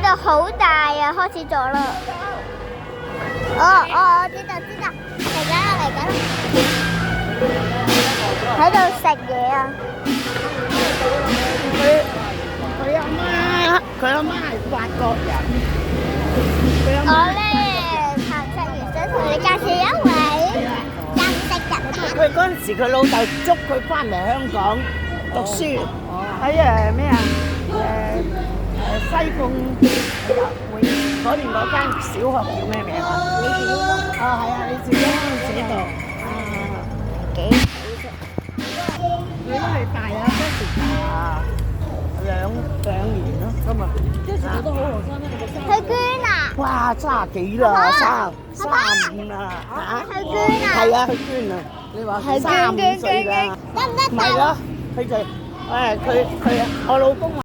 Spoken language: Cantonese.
度好大啊，開始咗啦。我知道，嚟緊啦，喺度食嘢啊！佢阿媽係法國人。我咧查實完想同你介紹一位認識人。佢嗰陣時，佢老豆捉佢翻嚟香港讀書，喺咩啊？西貢嗰邊嗰間小學叫咩名啊？李兆英咯。係啊，李兆英嗰陣時讀。幾佢都係大啊，嗰時大兩年咯，咁啊。嗰時佢都好後生啦，去捐啊！哇，30幾啦，35啦，去捐啊！係啊，去捐啊！你話佢35歲啦，得唔得？唔係咯，佢就我老公。